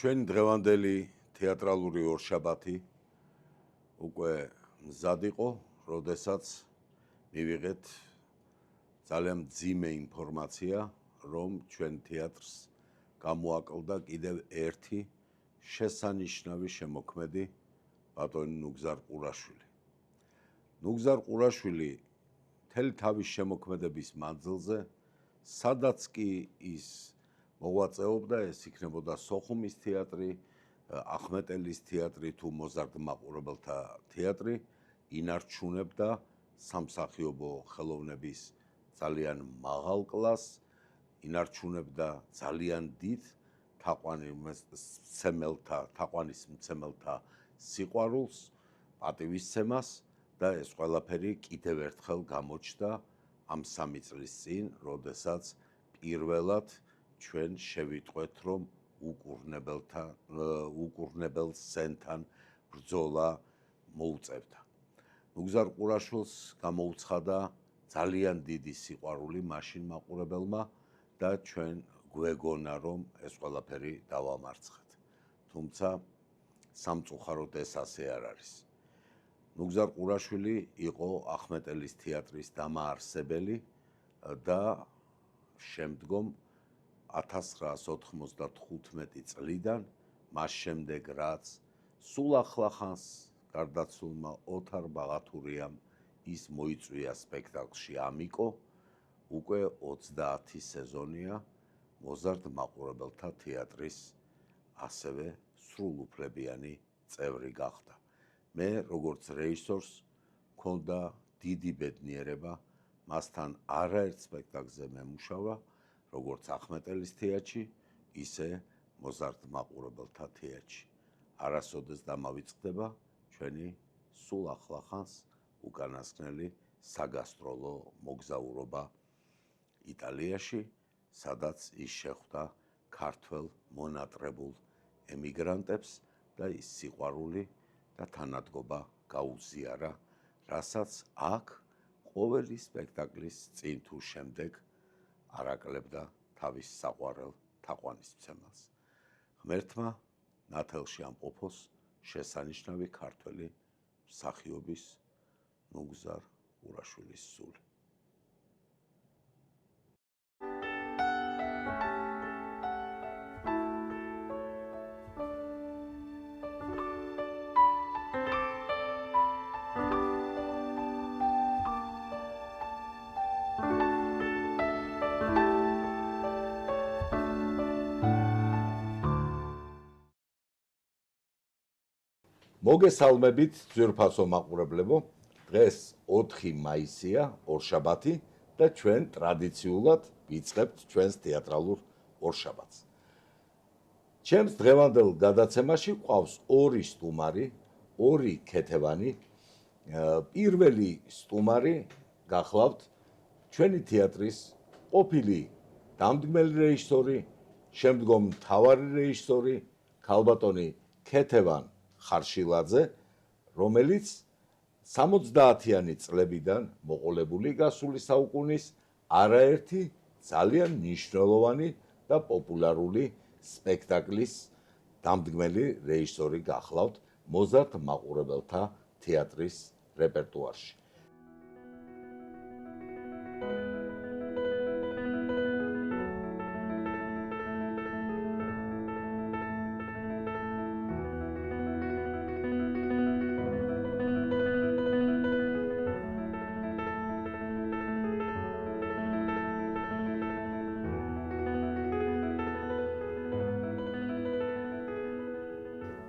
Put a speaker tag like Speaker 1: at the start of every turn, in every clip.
Speaker 1: ჩვენი დღევანდელი თეატრალური ორშაბათი უკვე მზად იყო, როდესაც მივიღეთ ძალიან მძიმე ინფორმაცია, რომ ჩვენ თეატრს გამოაკლდა კიდევ ერთი შესანიშნავი შემოქმედი ბატონი ნუგზარ ყურაშვილი. ნუგზარ ყურაშვილი მთელი თავის შემოქმედების მანძილზე, სადაც კი ის მოღვაწეობდა, ეს იქნებოდა სოხუმის თეატრი, ახმეტელის თეატრი თუ მოზარდ მაყურებელთა თეატრი, ინარჩუნებდა სამსახიობო ხელოვნების ძალიან მაღალ კლასს, ინარჩუნებდა ძალიან დიდ თაყვანისმცემელთა სიყვარულს, პატივისცემას და ეს ყველაფერი კიდევ ერთხელ გამოჩნდა ამ 3 წლის წინ, როდესაც პირველად ჩვენ შევიტყვეთ, რომ უკურნებელ სენთან ბრძოლა მოუწევდა. ნუგზარ ყურაშვილს გამოუცხადა ძალიან დიდი სიყვარული მაშინ მაყურებელმა და ჩვენ გვეგონა, რომ ეს ყველაფერი დავამარცხეთ. თუმცა სამწუხაროდ ეს ასე არ არის. ნუგზარ ყურაშვილი იყო ახმეტელის თეატრის დამაარსებელი და შემდგომ 1995 წლიდან, მას შემდეგ რაც სულ ახლახანს გარდაცვლილმა ოთარ ბაღათურიამ ის მოიწვია სპექტაკლში ამიკო, უკვე 30 სეზონია მოზარდ მაყურებელთა თეატრის ასევე სრულუფლებიანი წევრი გახდა. მე როგორც რეჟისორს მქონდა დიდი ბედნიერება მასთან არაერთ სპექტაკლზე მემუშავა, როგორც ახმეტელის თეატრში, ისე მოზარდ მაყურებელთა თეატრში. არასოდეს დამავიწყდება ჩვენი სულ ახლახანს უკანასკნელი საგასტროლო მოგზაურობა იტალიაში, სადაც ის შეხვდა ქართველ მონატრებულ ემიგრანტებს და ის სიყვარული და თანადგობა გაუზიარა, რასაც აქ ყოველი სპექტაკლის წინ თუ შემდეგ არაკლებდა თავის საყვარელ თაყვანისმცემელს. ღმერთმა ნათელში ამყოფოს შესანიშნავი ქართველი მსახიობის ნუგზარ ყურაშვილის სული. მოგესალმებით, ძვირფასო მაყურებლებო. დღეს 4 მაისია, ორშაბათი და ჩვენ ტრადიციულად ვიწყებთ ჩვენს თეატრალურ ორშაბათს. ჩემს დღევანდელ გადაცემაში ყავს 2 სტუმარი, 2 ქეთევანი. პირველი სტუმარი გახლავთ ჩვენი თეატრის ყოფილი დამდგმელი რეჟისორი, შემდგომ მთავარი რეჟისორი, ქალბატონი ქეთევან ხარშილაძე, რომელიც 70-იანი წლებიდან მოყოლებული გასული საუკუნის არაერთი ძალიან მნიშვნელოვანი და პოპულარული სპექტაკლის დამდგმელი რეჟისორი გახლავთ მოზარდ მაყურებელთა თეატრის რეპერტუარში.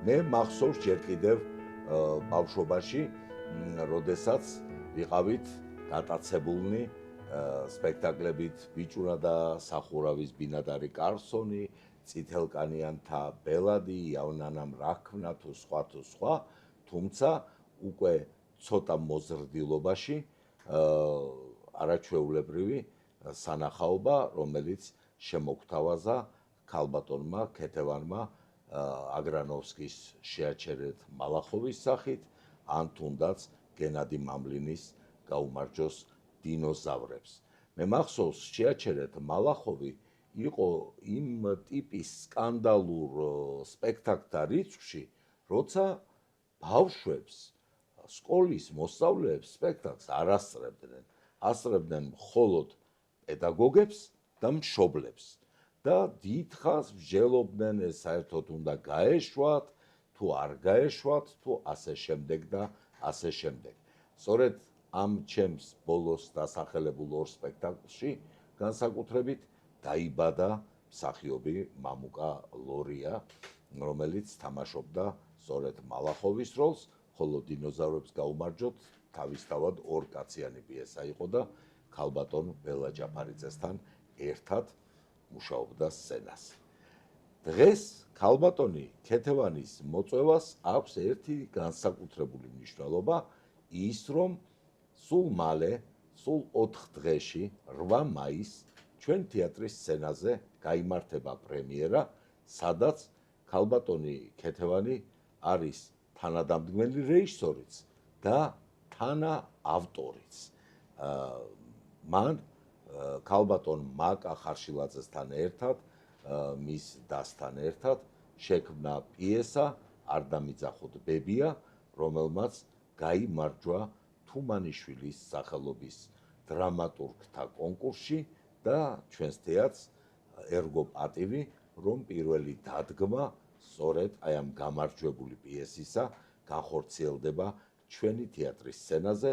Speaker 1: მე მახსოვს ჯერ კიდევ ბავშვობაში, როდესაც ვიყავით გატაცებულნი სპექტაკლებით ბიჭუნა და სახურავის ბინადარი კარლსონი, წითელკანიანთა ბელადი, იავნანამ რა ქნა თუ სხვა, თუმცა უკვე ცოტა მოზრდილობაში არაჩვეულებრივი სანახაობა, რომელიც შემოგთავაზა ქალბატონმა ქეთევანმა აგრანოვსკის შეაჩერეთ მალახოვის სახით, ან თუნდაც გენადი მამლინის გაუმარჯოს დინოზავრებს. მე მახსოვს, შეაჩერეთ მალახოვი იყო იმ ტიპის სკანდალურ სპექტაკლთა რიცხვში, როცა ბავშვებს, სკოლის მოსწავლეებს სპექტაკლს არ ასწრებდნენ. ასწრებდნენ მხოლოდ პედაგოგებს და მშობლებს. და დიდხანს მსჯელობდნენ, ეს საერთოდ უნდა გაეშვათ, თუ არ გაეშვათ, თუ ასე შემდეგ და ასე შემდეგ. სწორედ ამ ჩემს ბოლოს დასახელებულ ორ სპექტაკლში განსაკუთრებით დაიბადა მსახიობი მამუკა ლორია, რომელიც თამაშობდა სწორედ მალახოვის როლს, ხოლო დინოზავრებს გაუმარჯოთ თავისთავად ორკაციანი პიესა იყო და ქალბატონ ბელა ჯაფარიძესთან ერთად მუშაობდა სცენას. დღეს ქალბატონი ქეთევანის მოწვევას აქვს ერთი განსაკუთრებული მნიშვნელობა, ის რომ სულ მალე, სულ 4 დღეში, 8 მაისს ჩვენ თეატრის სცენაზე გაიმართება პრემიერა, სადაც ქალბატონი ქეთევანი არის თანადამდგმელი რეჟისორიც და თანაავტორიც. მან ქალბატონ მაკა ხარშილაძესთან ერთად, მის დასთან ერთად შექმნა პიესა არ დამიძახოთ ბებია, რომელმაც გაიმარჯვა თუმანიშვილის სახელობის დრამატურგთა კონკურსში და ჩვენს თეატრს ერგო პატივი, რომ პირველი დადგმა სწორედ აი ამ გამარჯვებული პიესისა განხორციელდება ჩვენი თეატრის სცენაზე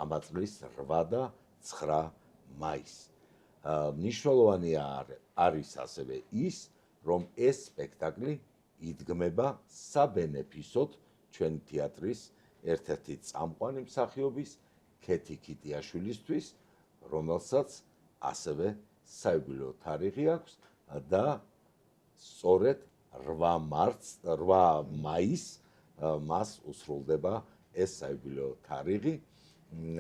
Speaker 1: ამა წლის 8 და 9 მაისს. მნიშვნელოვანი არის ასევე ის, რომ ეს სპექტაკლი იდგმება საბენეფისოდ ჩვენ თეატრის ერთ-ერთი წამყვანი მსახიობის ქეთი ქიტიაშვილისთვის, რომელსაც ასევე საიუბილეო თარიღი აქვს და სწორედ 8 მაისს მას უსრულდება ეს საიუბილეო თარიღი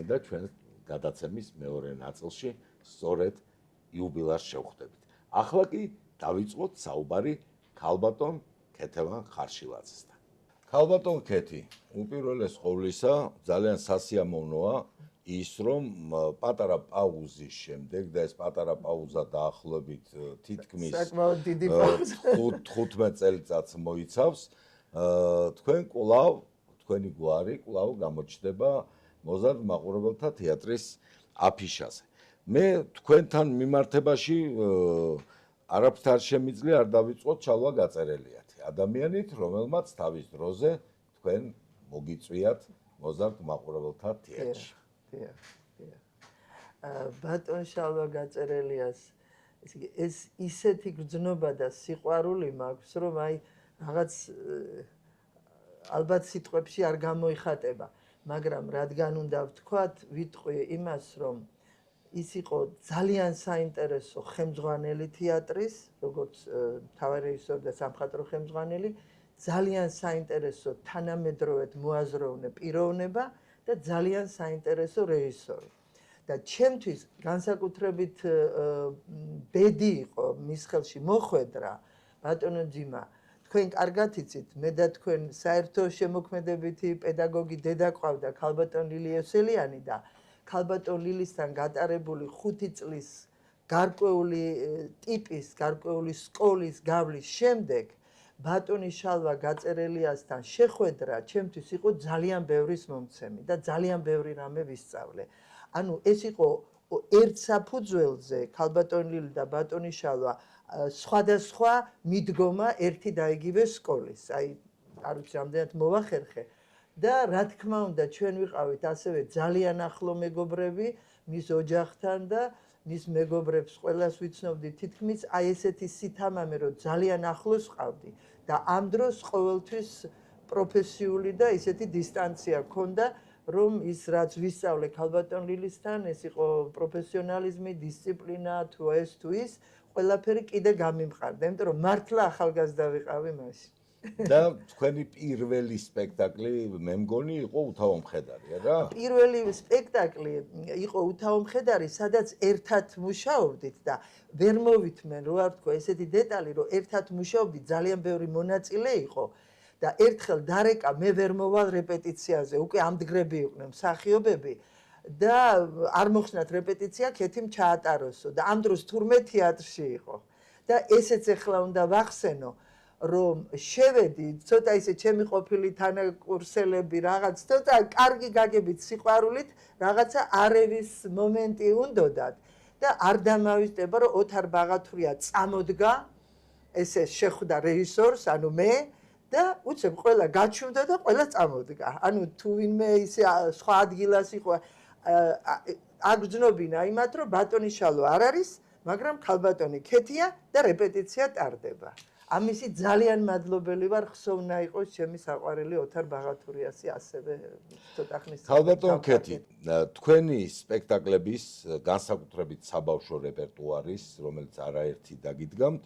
Speaker 1: და ჩვენ გადაცემის მეორე ნაწილში სწორედ იუბილარს შევხვდებით. ახლა კი დავიწყოთ საუბარი ქალბატონ ქეთევან ხარშილაძესთან. ქალბატონ ქეთი, უპირველეს ყოვლისა, ძალიან სასიამოვნოა ის, რომ პატარა პაუზის შემდეგ და ეს პატარა პაუზა დაახლოებით თითქმის 15 წელიწადს მოიცავს, თქვენ კვლავ, თქვენი გვარი კვლავ გამოჩნდება მოზარდ მაყურებელთა თეატრის აფიშაზე. მე თქვენთან მიმართებაში არაფრით არ შემიძლია არ დავიწყოთ ჩალვა გაწერელიათი. ადამიანით, რომელმაც თავის დროზე თქვენ მოგიწვიათ მოზარდ მაყურებელთა თეატრში.
Speaker 2: ბატონ შალვა გაწერელიას ეს ისეთი გრძნობა და სიყვარული მაქვს, რომ აი რაღაც ალბათ სიტყვებში არ გამოიხატება, მაგრამ რადგან უნდა ვთქვათ, ვიტყვი იმას, რომ ის იყო ძალიან საინტერესო ხელმძღვანელი თეატრის, როგორც მთავარი რეჟისორი და სამხატვრო ხელმძღვანელი, ძალიან საინტერესო თანამედროვედ მოაზროვნე პიროვნება და ძალიან საინტერესო რეჟისორი. და ჩემთვის განსაკუთრებით ბედი იყო მის ხელში მოხვედრა, ბატონო ძიმა, თქვენ კარგად იცით, მე და თქვენ საერთო შემოქმედებითი პედაგოგი დედა ყავდა ქალბატონ ლილი ევსელიანი და ქალბატონ ლილისთან გატარებული 5 წლის გარკვეული ტიპის, გარკვეული სკოლის გავლის შემდეგ ბატონი შალვა გაწერელიასთან შეხვედრა ჩემთვის იყო ძალიან ბევრის მომცემი და ძალიან ბევრი რამე ვისწავლე. ანუ ეს იყო ერთ საფუძველზე ქალბატონ ლილი და ბატონი შალვა სხვადასხვა მიდგომა ერთი და იგივე სკოლის. აი არ ვიცი რამდენად მოვახერხე და რა თქმა უნდა ჩვენ ვიყავით ასევე ძალიან ახლო მეგობრები მის ოჯახთან და მის მეგობრებს ყველას ვიცნობდი თითქმის აი ესეთი სითამამე რომ ძალიან ახლოს ვყავდი და ამ დროს ყოველთვის პროფესიული და ისეთი დისტანცია ჰქონდა რომ ის რაც ვისწავლე ქალბატონ ლილისთან ეს იყო პროფესიონალიზმი, დისციპლინა თუ ეს თუ ის ყველაფერი კიდე გამიმყარდა, იმიტომ რომ მართლა ახალგაზრდა ვიყავი მაშინ.
Speaker 1: და თქვენი პირველი სპექტაკლი მე მგონი იყო უთავო მხედარი, რა?
Speaker 2: პირველი სპექტაკლი იყო უთავო მხედარი, სადაც ერთად მუშაობდით და ვერ მოვითმენ რო არ თქვა ესეთი დეტალი, რომ ერთად მუშაობდით, ძალიან ბევრი მონაწილე იყო და ერთხელ დარეკა მე ვერ მოვალ რეპეტიციაზე, უკვე ამდგრები იყვნენ მსახიობები და არ მოხსნათ რეპეტიცია, ქეთიმ ჩაატაროსო და ამ დროს თურმე თეატრში იყო. და ესეც ახლა უნდა ვახსენო, რომ შევედი ცოტა ისე ჩემი ყოფილი თანაკურსელები რაღაც ცოტა კარგი გაგებით სიყვარულით რაღაცაარევის მომენტი უნდოდათ და არ დამავიწყდება რომ ოთარ ბაღათურია წამოდგა ესე შეხვდა რეჟისორს ანუ მე და უცებ ყველა გაჩვენდა და ყველა წამოდგა ანუ თუ ვინმე ისე სხვა ადგილას იყო აგრძნობინა იმათ რომ ბატონი შალო არ არის მაგრამ ქალბატონი ქეთია და რეპეტიცია ტარდება ამისი ძალიან მადლობელი ვარ ხსოვნა იყოს ჩემი საყვარელი ოთარ ბაღათურიასი ასევე ცოტა ხნის
Speaker 1: ქალბატონ ქეთი თქვენი სპექტაკლების განსაკუთრებით საბავშვო რეპერტუარის რომელიც არაერთი დაგიდგამთ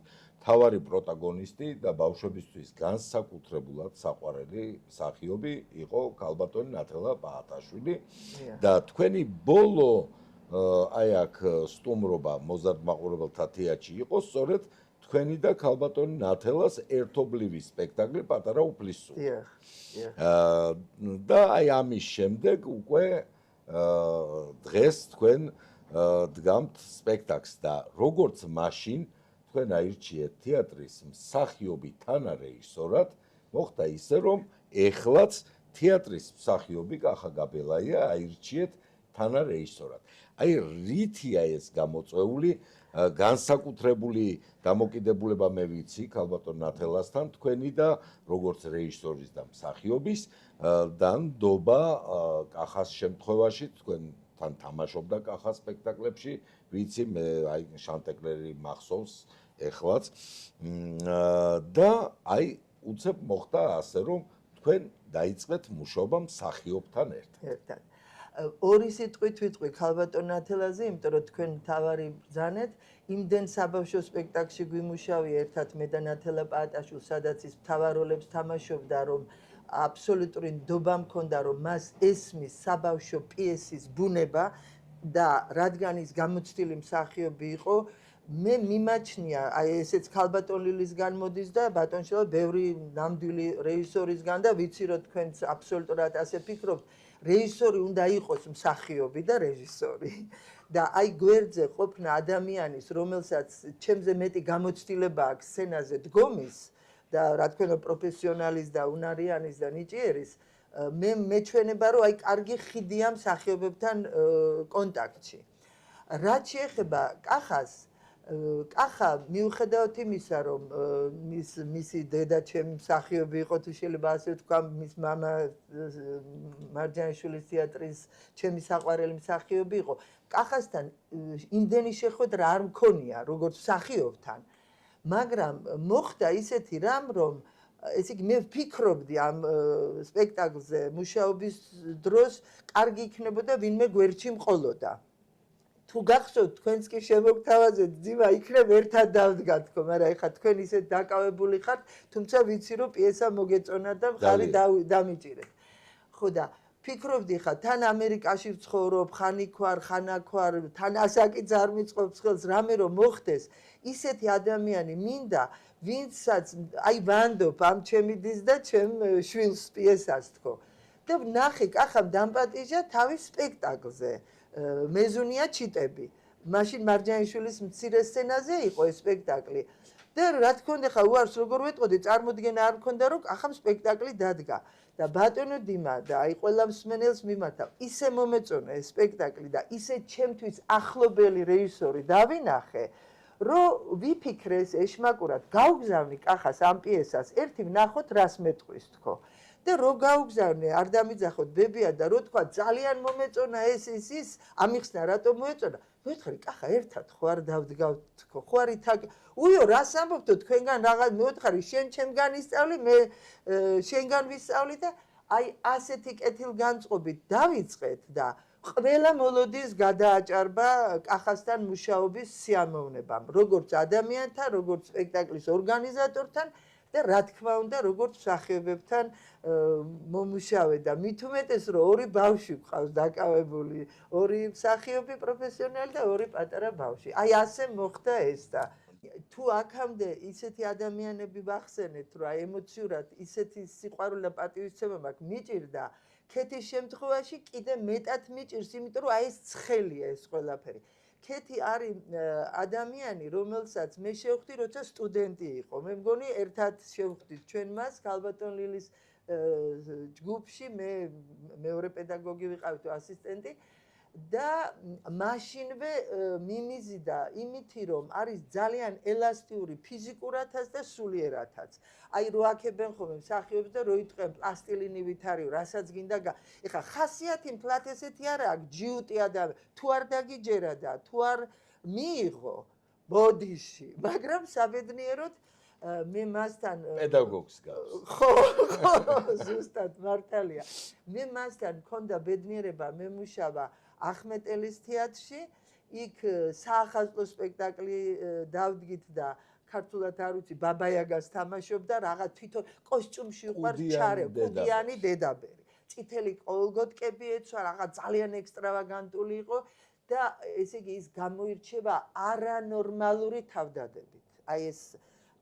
Speaker 1: თავარი პროტაგონისტი და ბავშვებისთვის განსაკუთრებულად საყვარელი მსახიობი იყო ქალბატონი ნათელა პაატაშვილი და თქვენი ბოლო აი აქ სტუმრობა მოზარდ მაყურებელთა თეატრში იყო სწორედ თქვენი და ქალბატონი ნათელას ერთობლივი სპექტაკლი პატარა უფლისწული. და აი ამის შემდეგ უკვე დღეს თქვენ დგამთ სპექტაკლს და როგორც მაშინ თქვენ აირჩიეთ თეატრის მსახიობი თანარეჟისორად, მოხდა ისე რომ ეხლაც თეატრის მსახიობი კახა გაბელაია აირჩიეთ თანარეჟისორად. აი რითია ეს გამოწვეული განსაკუთრებული დამოკიდებულება მე ვიცი ქალბატონ ნათელასთან თქვენი და როგორც რეჟისორის და მსახიობის და ნდობა კახას შემთხვევაში თქვენთან თამაშობდა კახას სპექტაკლებში ვიცი მე აი შანტეკლერი მახსოვს ეხლაც და აი უცებ მოხდა ასე რომ თქვენ დაიწყეთ მუშაობა მსახიობთან ერთად
Speaker 2: ორი სიტყვით ვიტყვი ქალბატონ ნათელაზე, იმიტომ რომ თქვენ თავარი ბრძანეთ, იმდენ საბავშვო სპექტაკლში გვიმუშავია ერთად მე და ნათელა პაატაშვილი, სადაც ის მთავარ როლებს თამაშობდა, რომ აბსოლუტური ნდობა მქონდა, რომ მას ესმის საბავშვო პიესის ბუნება და რადგან ის გამოცდილი მსახიობი იყო, მე მიმაჩნია, აი ესეც ქალბატონ ლილისგან მოდის და ბატონ შალო ბევრი ნამდვილი რეჟისორისგან და ვიცი რომ თქვენ აბსოლუტურად ასე ფიქრობთ რეჟისორი უნდა იყოს მსახიობი და რეჟისორი და აი გვერდზე ყოფნა ადამიანის რომელსაც ჩემზე მეტი გამოცდილება აქვს სცენაზე დგომის და რა თქმა უნდა პროფესიონალის და უნარიანის და ნიჭიერის მე მეჩვენება რომ აი კარგი ხიდია მსახიობებთან კონტაქტში რაც შეეხება კახას კახა მიუხედავად იმისა რომ მისი დედა ჩემი მსახიობი იყო თუ შეიძლება ასე ვთქვა მის მამა მარჯანიშვილის თეატრის ჩემი საყვარელი მსახიობი იყო კახასთან იმდენი შეხვედრა არ მქონია როგორც მსახიობთან მაგრამ მოხდა ისეთი რამ რომ ესე იგი მე ვფიქრობდი ამ სპექტაკლზე მუშაობის დროს კარგი იქნებოდა ვინმე გვერდში მყოლოდა თუ გახსოვთ თქვენც კი შემოგთავაზეთ ძიმა იქნებ ერთად დავდგათ თქო მაგრამ ეხლა თქვენ ისეთ დაკავებული ხართ თუმცა ვიცი რომ პიესა მოგეწონა და მხარი დამიჭირეთ ხო და ფიქრობდი ხა თან ამერიკაში ვცხოვრობ ხან იქ ვარ ხან აქ ვარ თან ასაკიც არ მიწყობს ხელს რამე რომ მოხდეს ისეთი ადამიანი მინდა ვინცაც აი ვანდობ ამ ჩემი დის და ჩემ შვილს პიესას თქო და ნახე კახამ დამპატიჟა თავის სპექტაკლზე მეზუნია ჩიტები. მაშინ მარჯანიშვილის მცირე სცენაზე იყო ეს სპექტაკლი. და რა თქმა უნდა ხა უარს როგორ ვეტყოდი, წარმოდგენა არ მქონდა რომ ახამ სპექტაკლი დადგა. და ბატონო დიმა და აი ყველა მსმენელს მიმართავ. ისე მომეწონა ეს სპექტაკლი და ისე ჩემთვის ახლობელი რეჟისორი დავინახე, რომ ვიფიქრეს ეშმაკურად გავგზავნი კახას ამ პიესას, ერთი ვნახოთ რას მეტყვის თქო. და რო გავგზავნე არ დამიძახოთ ბებია და რო თქვა ძალიან მომეწონა ის ამიხსნა რატომ მოეწონა მეთქარი კახა ერთად ხო არ დავდგავთ თქო ხო არ ითაგ უიო რას ამბობთო თქვენგან რაღაც მეთქარი შენ ჩემგან ისწავლი მე შენგან ვისწავლი და აი ასეთი კეთილგანწყობით დავიწყეთ და ყველა მოლოდის გადააჭარბა კახასთან მუშაობის სიამოვნებამ როგორც ადამიანთან როგორც სპექტაკლის ორგანიზატორთან და რა თქმა უნდა როგორც მსახიობებთან მომუშავე და მით უმეტეს რომ ორი ბავშვი გყავს დაკავებული ორი მსახიობი პროფესიონალი და ორი პატარა ბავშვი აი ასე მოხდა ეს და თუ აქამდე ისეთი ადამიანები ვახსენეთ რომ აი ემოციურად ისეთი სიყვარული და პატივისცემა მაქვს მიჭირდა ქეთის შემთხვევაში კიდე მეტად მიჭირს იმიტომ რომ აი ეს ცხელია ეს ყველაფერი ქეთი არის ადამიანი, რომელსაც მე შევხვდი, როცა სტუდენტი იყო. მე მგონი ერთად შევხვდით ჩვენ მას ქალბატონ ლილის ჯგუფში, მე მეორე პედაგოგი ვიყავი თუ ასისტენტი და მაშინვე მიმიზიდა იმითი, რომ არის ძალიან ელასტიური ფიზიკურათაც და სულიერათაც. აი რო აქებენ ხოლმე მსახიობს და რო იტყვენ პლასტილინივით არის, რასაც გინდა ეხლა ხასიათი მთლად ესეთი არა აქვს, ჯიუტი ადამიანი, თუ არ დაგიჯერა და თუ არ მიიღო ბოდიში, მაგრამ საბედნიეროდ მე მასთან
Speaker 1: პედაგოგს გავს.
Speaker 2: ხო, ზუსტად მართალია. მე მასთან მქონდა ბედნიერება მემუშავა ახმეტელის თეატრში, იქ საახალწლო სპექტაკლი დავდგით და ქართულად არ ვიცი, ბაბაიაგას თამაშობდა, რაღაც თვითონ კოსტიუმში უყარ ჩარე, კუდიანი დედაბერი. წითელი კოლგოტკები ეცვა, რაღაც ძალიან ექსტრავაგანტული იყო და ესე იგი ის გამოირჩევა არანორმალური თავდადებით. აი ეს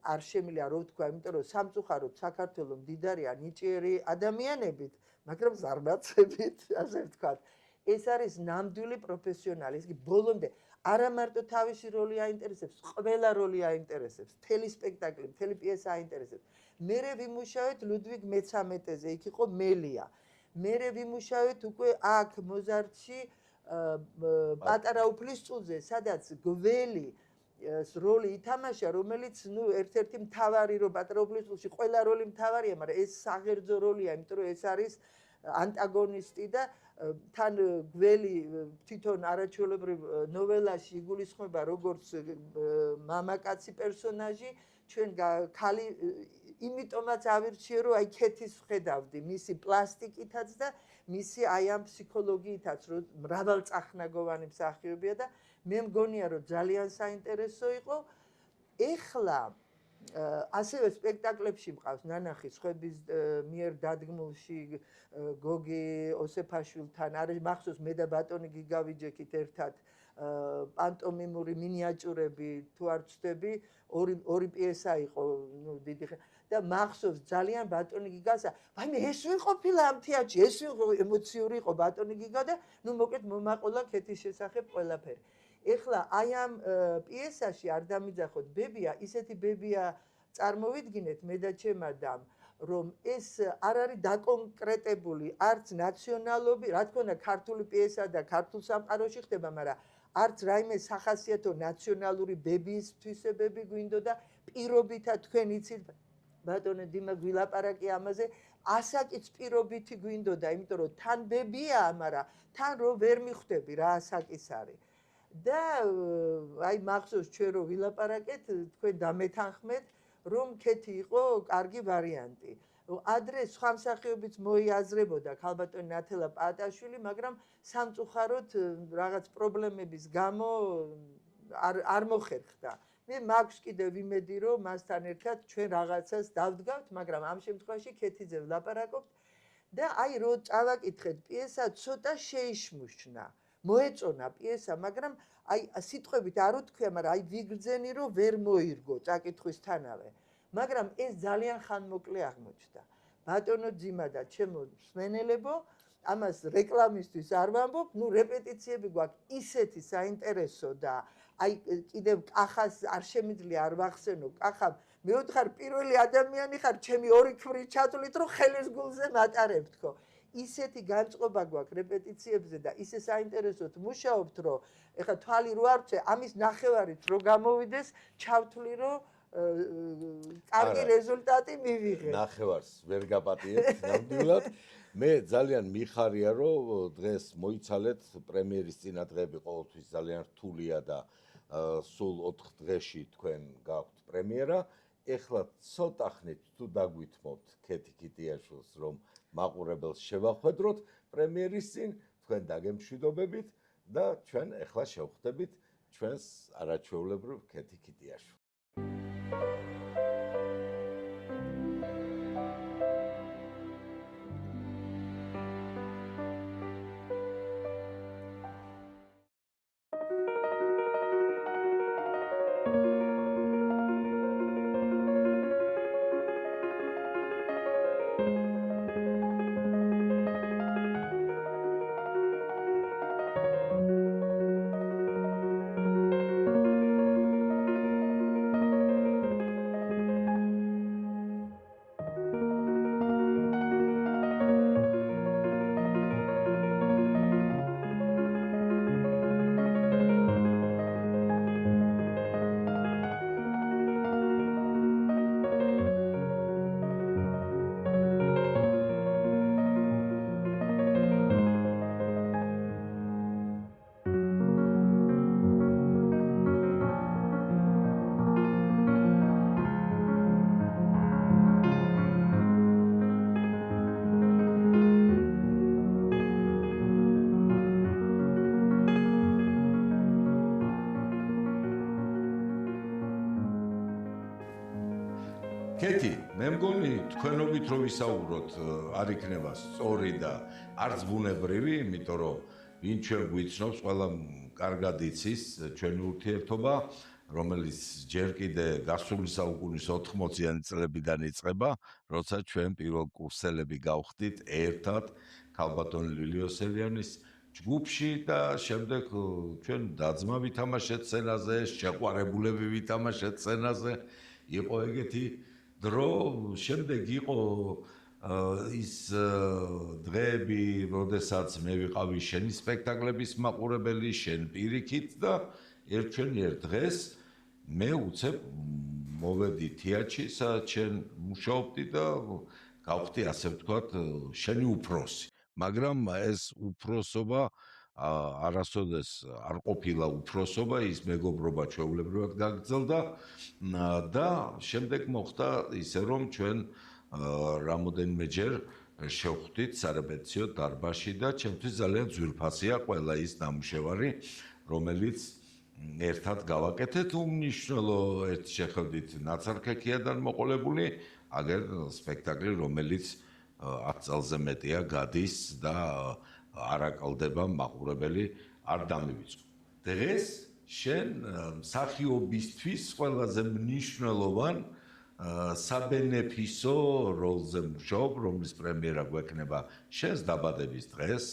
Speaker 2: არ შემიძლია რო ვთქვა, იმიტომ რომ სამწუხაროდ საქართველოს მდიდარია ნიჭიერი ადამიანებით, მაგრამ ზარმაცებით, ასე ვთქვათ. ეს არის ნამდვილი პროფესიონალი, ის კი ბოლომდე არა მარტო თავისი როლი აინტერესებს, ყველა როლი აინტერესებს, მთელი სპექტაკლი, მთელი პიესა აინტერესებს. მერე ვიმუშავეთ ლუდვიგ მე-13-ზე, იქ იყო მელია. მერე ვიმუშავეთ უკვე აქ მოზარდში პატარა უფლისწულზე, სადაც გველი როლი ითამაშა, რომელიც ერთ-ერთი მთავარი რო პატარა უფლისწულში ყველა როლი მთავარია, მაგრამ ეს საღერძო როლია, იმიტომ რომ ეს არის ანტაგონისტი და თან გველი თვითონ არაჩვეულებრივ ნოველაში იგულისხმება როგორც მამაკაცი პერსონაჟი, ჩვენ ქალი იმიტომაც ავირჩიე, რომ აი ქეთის ვხედავდი მისი პლასტიკითაც და მისი აი ამ ფსიქოლოგიითაც, რომ მრავალწახნაგოვანი მსახიობია და მე მგონია, რომ ძალიან საინტერესო იყო. ეხლა ასევე სპექტაკლებში მყავს ნანახი სხვების მიერ დადგმულში გოგი ოსეფაშვილთან არის მახსოვს მე და ბატონი გიგა ვიჯექით ერთად პანტომიმური მინიატიურები თუ არ ვცდები ორი პიესა იყო დიდი და მახსოვს ძალიან ბატონი გიგასა ვაიმე ეს ვიყოფილა ამ თეატრში ეს ემოციური იყო ბატონი გიგა და ნუ მოკლედ მომაყოლა ქეთის შესახებ ყველაფერი. ეხლა აი ამ პიესაში არ დამიძახოთ ბებია, ისეთი ბებია წარმოვიდგინეთ მე და ჩემ ადამ, რომ ეს არ არის დაკონკრეტებული არც ნაციონალობი, რა თქმა უნდა ქართული პიესა და ქართულ სამყაროში ხდება, მაგრამ არც რაიმე სახასიათო ნაციონალური ბებიის თვისებები გვინდოდა პირობითად თქვენ იცით ბატონო დიმა გვილაპარაკი ამაზე ასაკიც პირობითი გვინდოდა, იმიტომ რომ თან ბებია, მაგრამ თან რო ვერ მიხვდები რა ასაკის არის. და აი მახსოვს ჩვენ რო ვილაპარაკეთ თქვენ დამეთანხმეთ რომ ქეთი იყო კარგი ვარიანტი. ადრე სხვა მსახიობიც მოიაზრებოდა ქალბატონი ნათელა პაატაშვილი, მაგრამ სამწუხაროდ რაღაც პრობლემების გამო არ მოხერხდა. მე მაქვს კიდევ იმედი რომ მასთან ერთად ჩვენ რაღაცას დავდგავთ, მაგრამ ამ შემთხვევაში ქეთიძე ვლაპარაკობთ და აი რო წავაკითხეთ პიესა ცოტა შეიშმუშნა. მოეწონა პიესა, მაგრამ აი სიტყვებით არ უთქვია, მაგრამ აი ვიგრძენი რომ ვერ მოირგო წაკითხვისთანავე. მაგრამ ეს ძალიან ხანმოკლე აღმოჩნდა. ბატონო ძიმა და ჩემო მსმენელებო, ამას რეკლამისთვის არ ვამბობ, ნუ რეპეტიციები გვაქვს ისეთი საინტერესო და აი კიდევ კახას არ შემიძლია არ ვახსენო, კახა მე ვთხარ პირველი ადამიანი ხარ ჩემი ორი ქმრით ჩათვლით რომ ხელის გულზე მატარებ თქო. ისეთი განწყობა გვაქვს რეპეტიციებზე და ისე საინტერესოდ მუშაობთ, რომ ეხლა თვალი რო არ ვწე, ამის ნახევარით რო გამოვიდეს, ჩავთვლი რომ კარგი რეზულტატი მივიღე.
Speaker 1: ნახევარს ვერ გაპატიეთ ნამდვილად. მე ძალიან მიხარია, რომ დღეს მოიცალეთ პრემიერის წინადღები ყოველთვის ძალიან რთულია და სულ 4 დღეში თქვენ გაქვთ პრემიერა. ეხლა ცოტა ხნით თუ დაგვითმობთ ქეთი კიტიაშვილს, რომ მაყურებელს შევახვედროთ პრემიერის წინ, თქვენ დაგემშვიდობებით და ჩვენ ეხლა შევხვდებით ჩვენს არაჩვეულებრივ ქეთი კიტიაშვილს. მე მგონი თქვენობით რომ ვისაუბროთ არ იქნება სწორი და არც ბუნებრივი, იმიტომ რომ ვინ ჩვენ გვიცნობს, ყველა კარგად იცის ჩვენი ურთიერთობა, რომელიც ჯერ კიდე გასული საუკუნის 80-იანი წლებიდან იწყება, როცა ჩვენ პირველ კურსელები გავხდით ერთად ქალბატონ ლილიოსელიანის ჯგუფში და შემდეგ ჩვენ დაძმა ვითამაშეთ სცენაზე, შეყვარებულები ვითამაშეთ სცენაზე, იყო ეგეთი დრო, შემდეგ იყო ის დღეები, როდესაც მე ვიყავი შენი სპექტაკლების მაყურებელი, შენ პირიქით და ერთ დღეს მე უცებ მოვედი თეატრში, სადაც შენ მუშაობდი და გავხდი ასე ვთქვათ შენი უფროსი. მაგრამ ეს უფროსობა არასოდეს არ ყოფილა უფროსობა, ის მეგობრობა ჩვეულებრივად გაგრძელდა და შემდეგ მოხდა ისე რომ ჩვენ რამოდენიმეჯერ შევხვდით სარეპეტიციო დარბაზში და ჩემთვის ძალიან ძვირფასია ყველა ის ნამუშევარი, რომელიც ერთად გავაკეთეთ, უმნიშვნელო ერთ შეხედვით ნაცარქექიადან მოყოლებული, აგერ სპექტაკლი, რომელიც 10 წელზე მეტია გადის და არ აკლდება მაყურებელი არ დამივიწყო. დღეს შენ მსახიობისთვის ყველაზე მნიშვნელოვან საბენეფისო როლზე მუშაობ, რომლის პრემიერა გვექნება შენს დაბადების დღეს,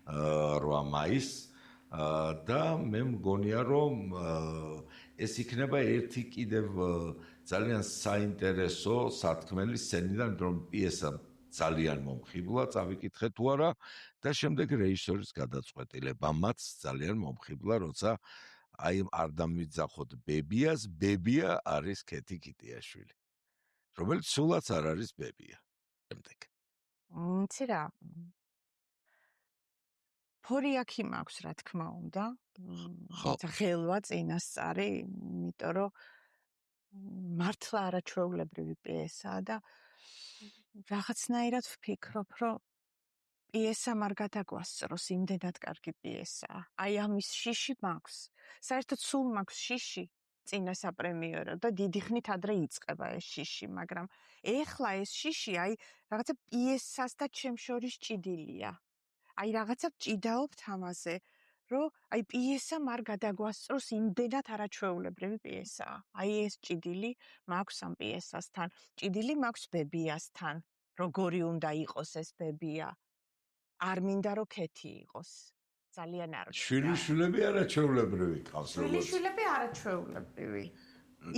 Speaker 1: 8 მაისს და მე მგონია რომ ეს იქნება ერთი კიდევ ძალიან საინტერესო სათქმელი სცენიდან, რომ პიესა ძალიან მომხიბლა, წავიკითხე თუ არა და შემდეგ რეჟისორის გადაწყვეტილებამაც ძალიან მომხიბლა, როცა აი არ დამიძახოთ ბებიას, ბებია არის ქეთი კიტიაშვილი, რომელიც სულაც არ არის ბებია. შემდეგ.
Speaker 3: იცი რა, ფორიაქი მაქვს, რა თქმა უნდა.
Speaker 1: ხო.
Speaker 3: ხელვა წინასწარი, იმიტომ რომ მართლა არაჩვეულებრივი პიესაა და რაღაცნაირად ვფიქრობ, რომ პიესა არ გადაგვასწროს, იმდენად კარგი პიესაა. აი ამის შიში მაქვს. საერთოდ სულ მაქვს შიში წინა საპრემიერო და დიდი ხნით ადრე იწყება ეს შიში, მაგრამ ეხლა ეს შიში აი რაღაცა პიესას და ჩემ შორის ჭიდილია. აი რაღაცა ჭიდაობთ ამაზე, რომ აი პიესა არ გადაგვასწროს, იმდენად არაჩვეულებრივი პიესაა. აი ეს ჭიდილი მაქვს ამ პიესასთან. ჭიდილი მაქვს ბებიასთან. როგორი უნდა იყოს ეს ბებია? არ მინდა რომ ქეთი იყოს. ძალიან არ მინდა.
Speaker 1: შვილიშვილები არაჩვეულებრივი ყავს, როგორც
Speaker 3: შვილიშვილები არაჩვეულებრივი.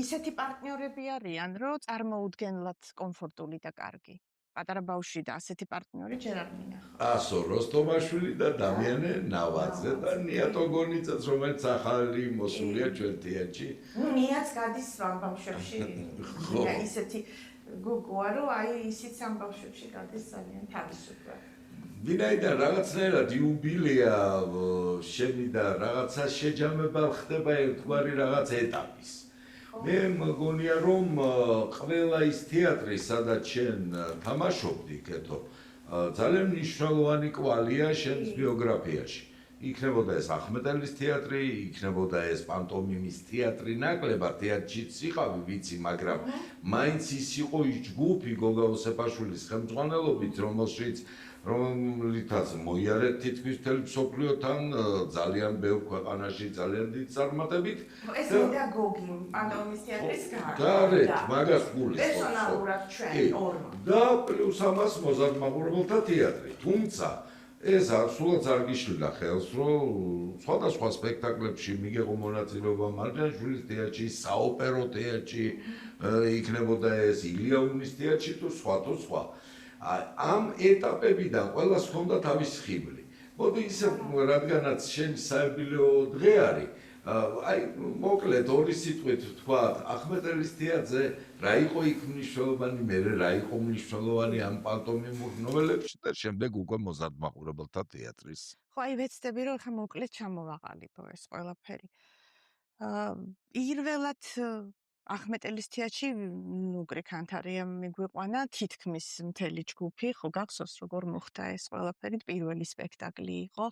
Speaker 3: ისეთი პარტნიორები არიან, რომ წარმოუდგენლად კომფორტული და კარგი. პატარა ბავშვი და ასეთი პარტნიორი ჯერ არ მინახავს.
Speaker 1: ასო როსტომაშვილი და დამიანე ნავაძე და ნიატო გონიცაც, რომელიც ახალი მოსულია ჩვენ თეატრში.
Speaker 3: ნუ ნიაც გადის ამ ბავშვებში. ისეთი გოგოა, რომ აი ისიც ამ ბავშვებში გადის ძალიან თავისუფლად.
Speaker 1: ვინაიდან რაღაცნაირად იუბილეა შენი და რაღაცა შეჯამება ხდება ერთგვარი რაღაც ეტაპის. მე მგონია რომ ყველა ის თეატრი, სადაც შენ თამაშობდი, კეთო, ძალიან მნიშვნელოვანი კვალია შენს ბიოგრაფიაში. იქნებოდა ეს ახმეტელის თეატრი, იქნებოდა ეს პანტომიმის თეატრი, ნაკლებად თეატრშიც იყავი, ვიცი, მაგრამ მაინც ის იყო ის ჯგუფი გოგა ოსეფაშვილის ხელმძღვანელობით, რომლითაც მოიარეთ თითქმის მთელ მსოფლიოთან ძალიან ბევრ ქვეყანაში ძალიან დიდი წარმატებით.
Speaker 3: ეს პედაგოგი პანტომიმის თეატრის
Speaker 1: გარეთ, მაგას გულის.
Speaker 3: პერსონალურად ჩვენ ორმა.
Speaker 1: და პლუს ამას მოზარდმაყურებელთა თეატრი. თუმცა ეს სულაც არ გიშლიდა ხელს, რომ სხვადასხვა სპექტაკლებში მიგეღო მონაწილეობა მარჯანიშვილის თეატრში, საოპერო თეატრში, იქნებოდა ეს ილიაუნის თეატრში თუ სხვა. ამ ეტაპებიდან ყველას ჰქონდა თავისი ხიბლი. მოდი ისე, რადგანაც შენი საიუბილეო დღე არის, აი მოკლედ ორი სიტყვით ვთქვათ, ახმეტელის თეატრზე რა იყო იქ მნიშვნელოვანი, მერე რა იყო მნიშვნელოვანი ამ პანტომიმურ ნოველებში და შემდეგ უკვე მოზარდმაყურებელთა თეატრის.
Speaker 3: ხო, აი ვეცდები, რომ ხა მოკლედ ჩამოვაყალიბო ეს ყველაფერი. პირველად ახმეტელის თეატრში ნუკრი ქანთარია მიგვიყვანა თითქმის მთელი ჯგუფი, ხო გახსოვს როგორ მოხდა ეს ყველაფერი, პირველი სპექტაკლი იყო.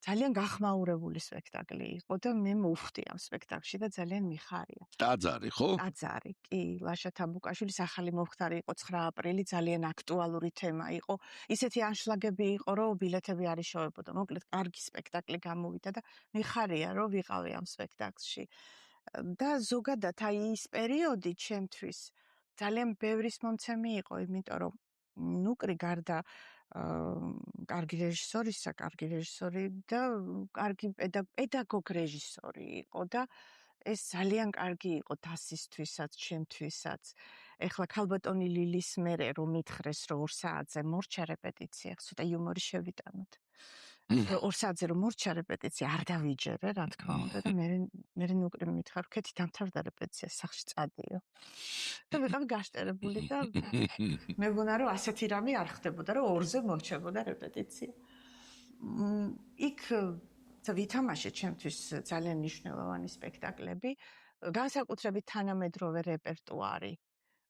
Speaker 3: ძალიან გახმაურებული სპექტაკლი იყო და მე მოვხდი ამ სპექტაკლში და ძალიან მიხარია.
Speaker 4: ტაძარი, ხო?
Speaker 3: ტაძარი, კი, ლაშა თამბუკაშვილის ახალი მომხდარი იყო 9 აპრილი, ძალიან აქტუალური თემა იყო. ისეთი ანშლაგები იყო, რომ ბილეთები არ იშოვებოდა. მოკლედ, კარგი სპექტაკლი გამოვიდა და მიხარია, რომ ვიყავი ამ სპექტაკლში. და ზოგადად აი ის პერიოდი ჩემთვის ძალიან ბევრის მომცემი იყო, იმიტომ რომ ნუკრი გარდა კარგი რეჟისორისა, კარგი რეჟისორი და კარგი პედაგოგ რეჟისორი იყო და ეს ძალიან კარგი იყო დასისთვისაც, ჩემთვისაც. ეხლა ქალბატონი ლილის მერე რომ მითხრეს, რომ 2 საათზე მორჩა რეპეტიცია, ცოტა იუმორი შევიტანოთ. 2 საათზე რომ მორჩა რეპეტიცია, არ დავიჯერე, რა თქმა უნდა და მე ნუკრი მითხარ, ქეთი დამთავრდა რეპეტიცია, სახში წადიო. და ვიყავი გაშტერებული და მე მგონა რომ ასეთი რამე არ ხდებოდა, რომ 2-ზე მორჩებოდა რეპეტიცია. იქ ვითამაშე ჩემთვის ძალიან მნიშვნელოვანი სპექტაკლები, განსაკუთრებით თანამედროვე რეპერტუარი.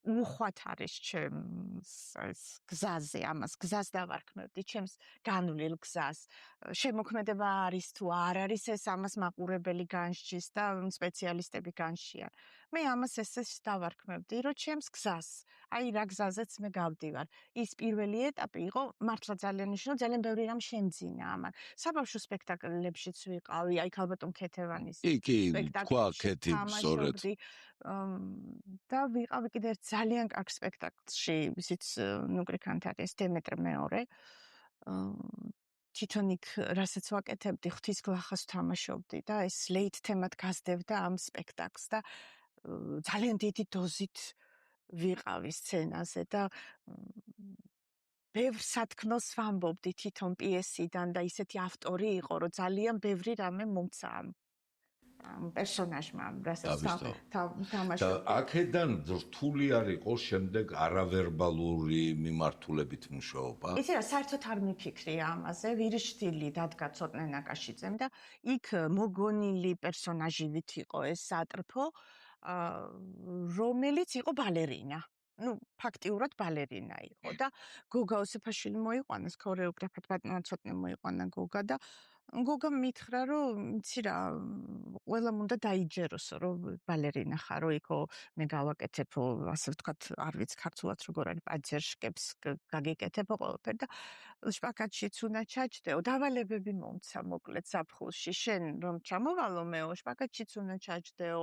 Speaker 3: უხვად არის ჩემს გზაზე, ამას გზას დავარქმევდი, ჩემს განვლილ გზას. შემოქმედება არის თუ არ არის, ეს ამას მაყურებელი განსჯის და სპეციალისტები განსჯიან. მე ამას ეს დავარქმევდი, რომ ჩემს გზას, აი რა გზაზეც მე გავდივარ. ის პირველი ეტაპი იყო მართლა ძალიან მნიშვნელოვანი, ძალიან ბევრი რამ შემძინა ამან. საბავშვო სპექტაკლებშიც ვიყავი, აი ქალბატონ ქეთევანის
Speaker 4: კი, თქვა ქეთი, სწორედ.
Speaker 3: და ვიყავი კიდე ძალიან კარგ სპექტაკლში, ისიც ნუკრი ქანთარიას დემეტრე მეორე. თვითონ იქ რასაც ვაკეთებდი, ღვთისგლახას ვთამაშობდი და ეს ლეით თემად გასდევდა ამ სპექტაკლს და ძალიან დიდი დოზით ვიყავი სცენაზე და ბევრ სათქმელს ვამბობდი თვითონ პიესიდან და ისეთი ავტორი იყო, რომ ძალიან ბევრი რამე მომცა ამ პერსონაჟმა, რასაც თამაშობდი.
Speaker 1: და აქედან რთული არ იყო შემდეგ არავერბალური მიმართულებით მუშაობა?
Speaker 3: იცი რა, საერთოდ არ მიფიქრია ამაზე, ვირშტილი დადგა ცოტნე ნაკაშიძემ და იქ მოგონილი პერსონაჟივით იყო ეს სატრფო, რომელიც იყო ბალერინა. ну, ფაქტიურად ბალერინა იყო და გოგა ოსეფაშვილი მოიყვანეს ქორეოგრაფად, ბატონმა ცოტნე მოიყვანა გოგა და გოგა მითხრა, რომ იცი რა, ყველამ უნდა დაიჯეროსო, რომ ბალერინა ხარო, იქო მე გავაკეთებო, ასე ვთქვათ, არ ვიცი ქართულად როგორ არის, პაძერშკებს გაგიკეთებო ყველაფერი და შპაკატშიც უნდა ჩაჯდეო, დავალებები მომცა მოკლედ ზაფხულში, შენ რომ ჩამოვალო მეო, შპაკატშიც უნდა ჩაჯდეო,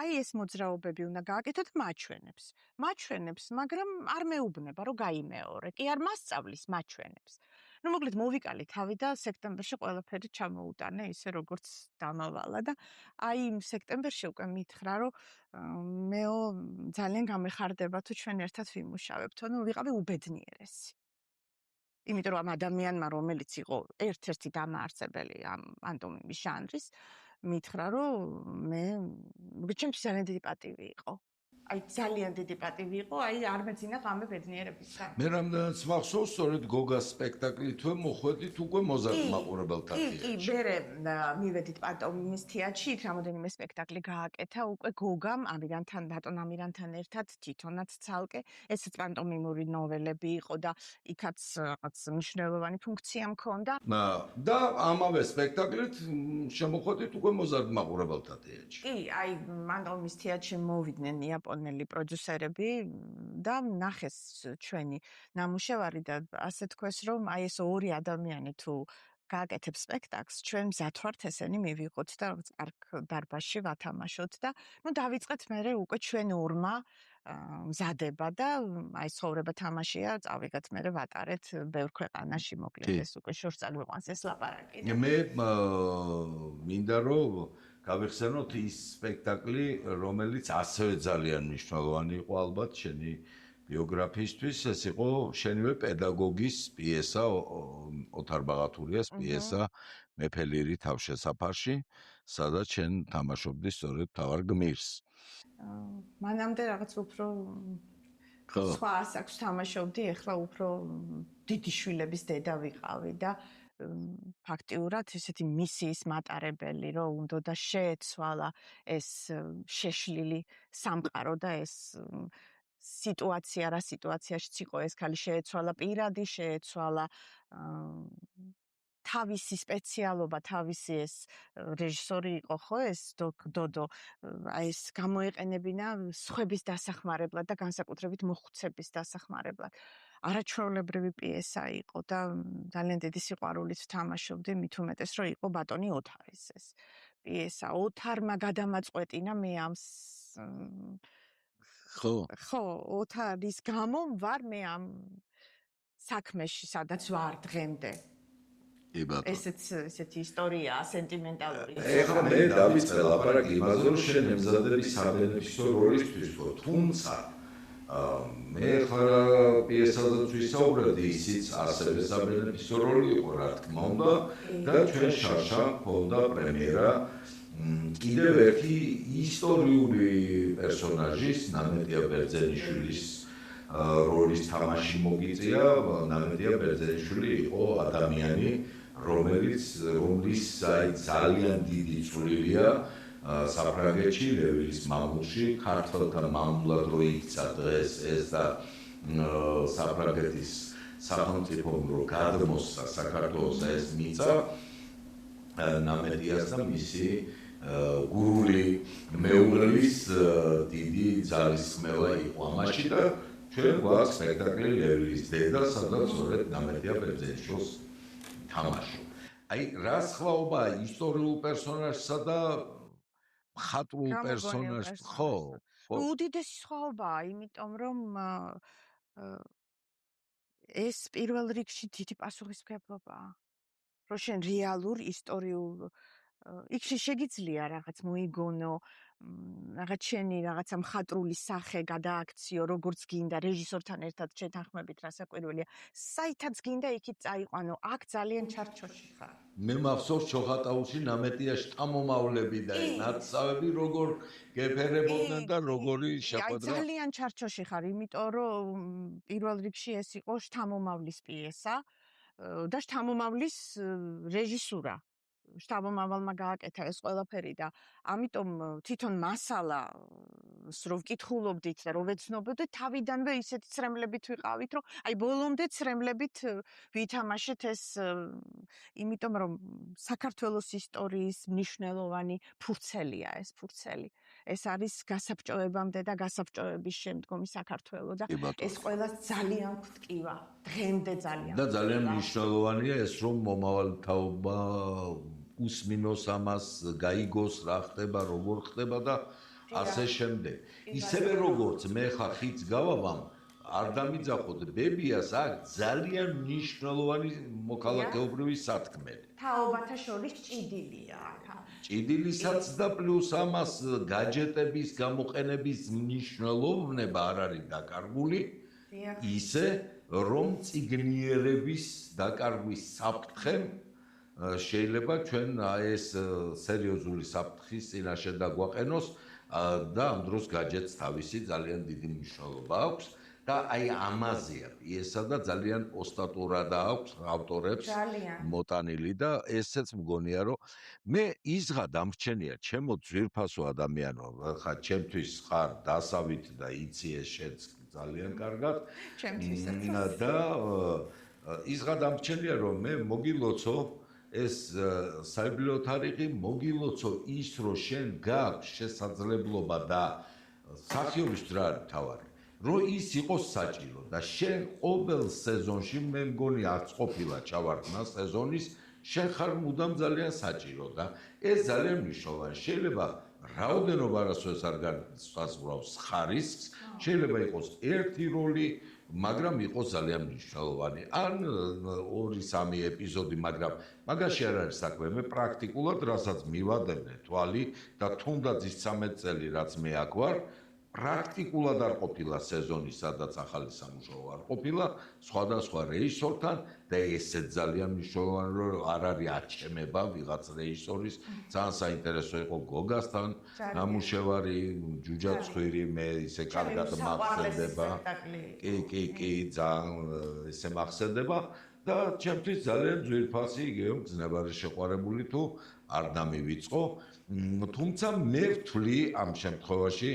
Speaker 3: აი ეს მოძრაობები უნდა გააკეთო და მაჩვენებს, მაგრამ არ მეუბნება, რომ გაიმეორე, კი არ მასწავლის, მაჩვენებს. ну, მოკლედ მოვიკალი თავი და სექტემბერში ყველაფერი ჩამოუტანე ისე როგორც დამავალა და აი იმ სექტემბერში უკვე მითხრა, რომ მეო ძალიან გამეხარდება თუ ჩვენ ერთად ვიმუშავებთო, ну, ვიყავი უბედნიერესი. იმიტომ რომ ამ ადამიანმა, რომელიც იყო ერთ-ერთი დამაარსებელი ამ პანტომიმის ჟანრის, მითხრა, რომ მე ჩემთვის ძალიან დიდი პატივი იყო. აი ძალიან დიდი პატივი იყო, აი არ მეძინა ღამე ბედნიერებისა.
Speaker 1: მე რამდენიც მახსოვს, სწორედ გოგას სპექტაკლითვე მოხვედით უკვე მოზარდ მაყურებელთა თეატრში.
Speaker 3: კი, მერე მივედით პანტომიმის თეატრში, იქ რამოდენიმე სპექტაკლი გააკეთა, უკვე გოგამ ამირანთან, ბატონ ამირანთან ერთად თვითონაც ცალკე, ესეც პანტომიმური ნოველები იყო და იქაც რაღაც მნიშვნელოვანი ფუნქცია მქონდა.
Speaker 1: და ამავე სპექტაკლით შემოხვედით უკვე მოზარდ მაყურებელთა თეატრში.
Speaker 3: კი, აი პანტომიმის თეატრში მოვიდნენ იაპონელი პროდიუსერები და ნახეს ჩვენი ნამუშევარი და ასე თქვეს, რომ აი ეს ორი ადამიანი თუ გააკეთებს სპექტაკლს, ჩვენ მზად ვართ ესენი მივიღოთ და პარკ დარბაზში ვათამაშოთ და ну დავიწყეთ მერე უკვე ჩვენ ორმა მზადება და აი ცხოვრება თამაშია, წავიღეთ მერე ვატარეთ ბევრ ქვეყანაში მოკლედ ეს უკვე შორს წაგვიყვანს ეს ლაპარაკი.
Speaker 1: მე მინდა რომ გავიხსენოთ ის სპექტაკლი, რომელიც ასევე ძალიან მნიშვნელოვანი იყო ალბათ შენი ბიოგრაფიისთვის, ეს იყო შენივე პედაგოგის პიესა, ოთარ ბაღათურიას პიესა მეფელირი თავშესაფარში, სადაც შენ თამაშობდი სწორედ მთავარ გმირს.
Speaker 3: მანამდე რაღაც უფრო სხვა ასაკს თამაშობდი, ეხლა უფრო დიდი შვილების დედა ვიყავი და ფაქტიურად ესეთი მისიის მატარებელი, რომ უნდა და შეეცვალა ეს შეშლილი სამყარო და ეს სიტუაცია, რა სიტუაციაშიც იყო ეს ქალი შეეცვალა პირადი, შეეცვალა თავისი სპეციალობა, თავისი ეს რეჟისორი იყო ხო ეს დოდო, აი ეს გამოეყენებინა სხვების დასახმარებლად და განსაკუთრებით მოხუცების დასახმარებლად. არაჩვეულებრივი პიესა იყო და ძალიან დიდი სიყვარულით ვთამაშობდი, მით უმეტეს რომ იყო ბატონი ოთარის ეს პიესა. ოთარმა გადამაწყვეტინა მე ამ ხო, ოთარის გამო ვარ მე ამ საქმეში, სადაც ვარ დღემდე. ესეთი ისტორია, სენტიმენტალური.
Speaker 1: ეხლა მე დავიწყე ლაპარაკი იმაზე, რომ შენ ემზადები საბენეფისო როლისთვის, თუმცა მე ახლა პიესაზეც ვისაუბრებ, ისიც ასევე საბენეფისო როლი იყო, რა თქმა უნდა, და ჩვენ შარშა ჰქონდა პრემიერა კიდევ ერთი ისტორიული პერსონაჟის, ნამეტია ბერძენიშვილის როლის თამაში მოგიწია. ნამეტია ბერძენიშვილი იყო ადამიანი, რომლის ძალიან დიდი წვლილია საფრანგეთში, ლევილის მამულში, ქართველთა მამულად რო იქცა დღეს ეს და საფრანგეთის სახელმწიფომ რო გადმოსცა საქართველოს ეს მიწა, ნამეტიას და მისი გურული მეუღლის დიდი ძალისხმევა იყო ამაში და ჩვენ გვაქვს სპექტაკლი ლევილის დედა, სადაც სწორედ ნამეტია ბერძენიშვილს თამაშობ. აი, რა სხვაობა ისტორიულ პერსონაჟსა და მხატვრულ პერსონაჟს, ხო?
Speaker 3: უდიდესი სხვაობაა, იმიტომ რომ ეს პირველ რიგში დიდი პასუხისმგებლობაა. რომ შენ რეალურ ისტორიულ იქ შეგიძლია რაღაც მოიგონო, რაღაც შენი რაღაცა მხატვრული სახე გადააქციო, როგორც გინდა რეჟისორთან ერთად შეთანხმებით, რასაკვირველია. საითაც გინდა იქით წაიყვანო, აქ ძალიან ჩარჩოში ხარ.
Speaker 1: მე მახსოვს ჩოხატაუში ნამეტია შთამომავლები და ნაცავები როგორ გეფერებოდნენ და როგორი შეყვედრა.
Speaker 3: ძალიან ჩარჩოში ხარ, იმიტომ რომ პირველ რიგში ეს იყო შთამომავლის პიესა და შთამომავლის რეჟისურა. შთამომავალმა გააკეთა ეს ყველაფერი და ამიტომ თვითონ მასალას რო ვკითხულობდით და რო ვეცნობოდით, თავიდანვე ისეთი ცრემლებით ვიყავით, რომ აი ბოლომდე ცრემლებით ვითამაშეთ ეს, იმიტომ რომ საქართველოს ისტორიის მნიშვნელოვანი ფურცელია ეს ფურცელი. ეს არის გასაბჭოებამდე და გასაბჭოების შემდგომი საქართველო და ეს ყველა ძალიან გვტკივა, დღემდე ძალიან.
Speaker 1: და ძალიან მნიშვნელოვანია ეს, რომ მომავალ თაობა უსმინოს ამას, გაიგოს რა ხდება, როგორ ხდება და ასე შემდეგ. ისევე როგორც მე ხა ხიდს გავავამ, არ დამიძახოთ, ბებიას აქვს ძალიან მნიშვნელოვანი მოქალაქეობრივი სათქმელი.
Speaker 3: თაობათა შორის ჭიდილია.
Speaker 1: ჭიდილისაც და პლუს ამას გაჯეტების გამოყენების მნიშვნელოვნება არ არის დაკარგული, ისე რომ წიგნიერების დაკარგვის საფრთხემ შეიძლება ჩვენ ეს სერიოზული საფრთხის წინაშე დაგვაყენოს და ამ დროს გაჯეტს თავისი ძალიან დიდი მნიშვნელობა აქვს და აი ამაზეა პიესა და ძალიან ოსტატურად აქვს ავტორებს მოტანილი და ესეც მგონია რომ მე ისღა დამრჩენია ჩემო ძვირფასო ადამიანო ხა ჩემთვის ხარ დასავით და იცი ეს შენც ძალიან კარგად და ისღა დამრჩენია რომ მე მოგილოცო ეს საბიბლიოთეკარი მოგილოცო ის რომ შენ გაქვს შესაძლებლობა და სახიობის რა არის თავარი რომ ის იყოს საჭირო და შენ ყოველ სეზონში მე მგონი არც ყოფილა ჩავარდნა სეზონის შენ ხარ მუდამ ძალიან საჭირო და ეს ძალიან მნიშვნელოვანია შეიძლება რაოდენობა არასოდეს არ განსაზღვრავს ხარისხს შეიძლება იყოს ერთი როლი მაგრამ იყოს ძალიან მნიშვნელოვანი ან 2-3 ეპიზოდი მაგრამ მაგაში არ არის საქმე მე პრაქტიკულად რასაც მივადებნე თვალი და თუნდაც ის 13 წელი რაც მე აქ ვარ პრაქტიკულად არ ყოფილა სეზონი სადაც ახალი სამუშაო არ ყოფილა სხვადასხვა რეჟისორთან და ესეც ძალიან მნიშვნელოვანი რომ არ არის აჩემება ვიღაც რეჟისორის ძალიან საინტერესო იყო გოგასთან ნამუშევარი ჯუჯაცხვირი მე ისე კარგად მახსენდება კი ძალიან ესე მახსენდება და ჩემთვის ძალიან ძვირფასი იგივე მგზნებარი შეყვარებული თუ არ დამივიწყო თუმცა მე ვთვლი ამ შემთხვევაში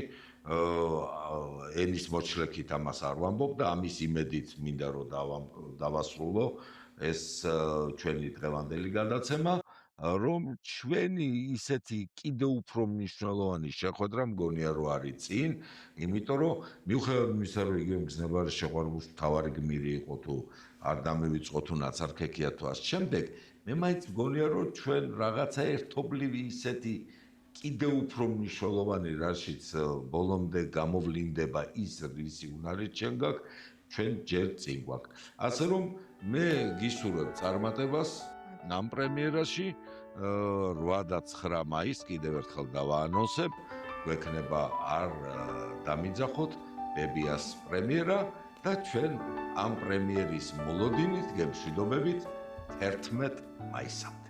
Speaker 1: ენის მოჩლექით ამას არ ვამბობ და ამის იმედით მინდა რომ დავასრულო ეს ჩვენი დღევანდელი გადაცემა, რომ ჩვენი ისეთი კიდევ უფრო მნიშვნელოვანი შეხვედრა მგონია რომ არის წინ, იმიტომ რომ მიუხედავად იმისა, რომ იგივე მგზნებარე შეყვარებულს მთავარი გმირი იყო თუ არ დამივიწყო თუ ნაცარქექია თუ ამ შემდეგ, მე მაინც მგონია რომ ჩვენ რაღაცა ერთობლივი ისეთი კიდევ უფრო მნიშვნელოვანი რაშიც ბოლომდე გამოვლინდება ის რისი უნარით ჩვენ გაქვს, ჩვენ ჯერ წინ გვაქვს. ასე რომ მე გისურვებ წარმატებას ამ პრემიერაში 8 და 9 მაისს კიდევ ერთხელ დავაანონსებ, გვექნება არ დამიძახოთ ბებიას პრემიერა და ჩვენ ამ პრემიერის მოლოდინით გემშვიდობებით 11 მაისამდე.